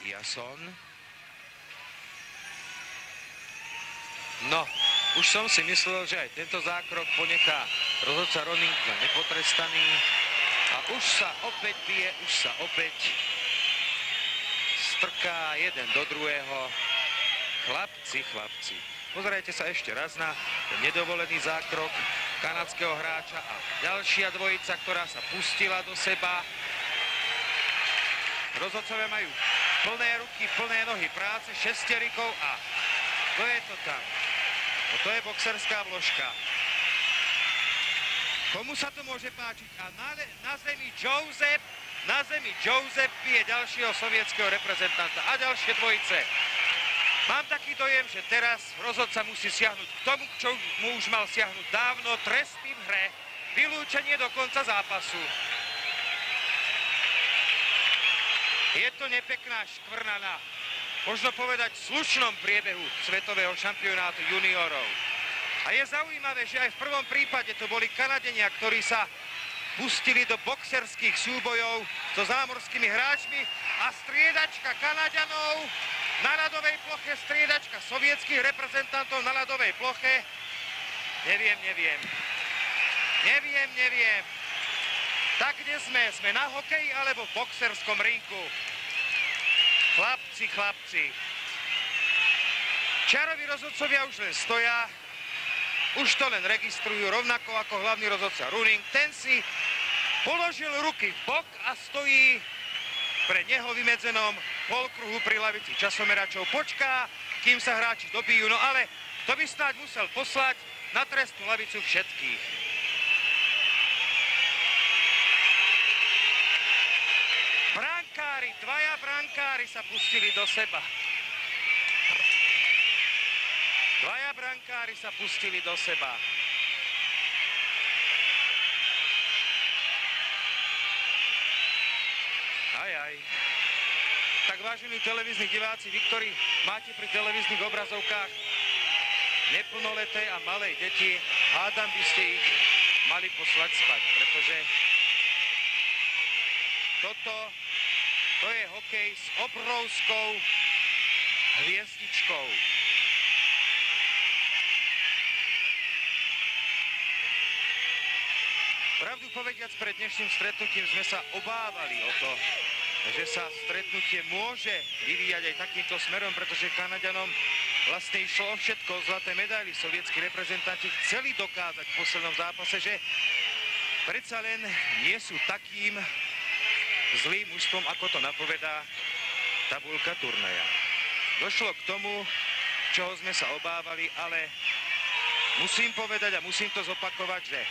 Jason. No, už som si myslel, že aj tento zákrok ponechá rozhodca Runing nepotrestaný. A už sa opäť bije, už sa opäť strká jeden do druhého. Chlapci, pozerajte sa ešte raz na ten nedovolený zákrok kanadského hráča a ďalšia dvojica, ktorá sa pustila do seba. Rozhodcovia majú plné ruky, plné nohy práce, šesterikov a to je to tam. No to je boxerská vložka. Komu sa to môže páčiť? A na zemi Joseph bije ďalšieho sovietského reprezentanta a ďalšie dvojice. Mám taký dojem, že teraz rozhodca musí siahnuť k tomu, čo mu už mal siahnuť dávno, tresty v hre, vylúčenie do konca zápasu. Je to nepekná škvrna na, možno povedať, slušnom priebehu svetového šampionátu juniorov. A je zaujímavé, že aj v prvom prípade to boli Kanadenia, ktorí sa pustili do boxerských súbojov so zámorskými hráčmi a striedačka Kanaďanov na ľadovej ploche, striedačka sovietských reprezentantov na ľadovej ploche. Neviem. Tak kde sme? Sme na hokeji alebo v boxerskom rinku? Chlapci. Čaroví rozhodcovia už len stoja. Už to len registrujú, rovnako ako hlavný rozhodca Runing. Ten si položil ruky v bok a stojí pre neho vymedzenom polkruhu pri lavici časomeračov. Počká, kým sa hráči dobijú, no ale to by snáď musel poslať na trestnú lavicu všetkých. Dvaja brankári sa pustili do seba. Aj. Tak vážení televízni diváci, vy, ktorí máte pri televíznych obrazovkách neplnoleté a malé deti, hádam by ste ich mali poslať spať, pretože to je hokej s obrovskou hviezdičkou. Pravdu povediac, pred dnešným stretnutím sme sa obávali o to, že sa stretnutie môže vyvíjať aj takýmto smerom, pretože Kanaďanom vlastne išlo o všetko, o zlaté medaily. Sovietskí reprezentanti chceli dokázať v poslednom zápase, že predsa len nie sú takým zlým mužstvom, ako to napovedá tabuľka turnaja. Došlo k tomu, čoho sme sa obávali, ale musím povedať a musím to zopakovať, že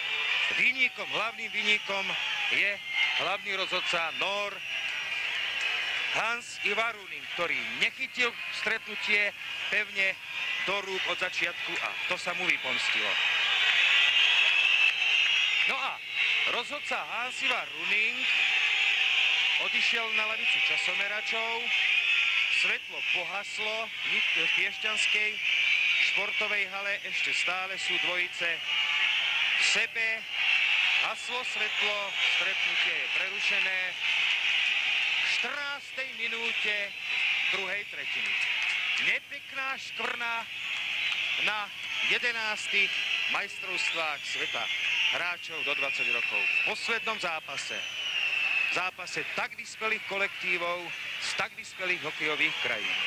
hlavným vinníkom je hlavný rozhodca Nor Hans-Ivar Runing, ktorý nechytil stretnutie pevne do rúk od začiatku a to sa mu vypomstilo. No a rozhodca Hans-Ivar Runing odišiel na lavicu časomeračov, svetlo pohaslo v Piešťanskej športovej hale, ešte stále sú dvojice v sebe, haslo svetlo, stretnutie je prerušené v 14. minúte druhej tretiny. Nepekná škvrna na 11. majstrovstvách sveta hráčov do 20 rokov. V poslednom zápase tak vyspelých kolektívov z tak vyspelých hokejových krajín.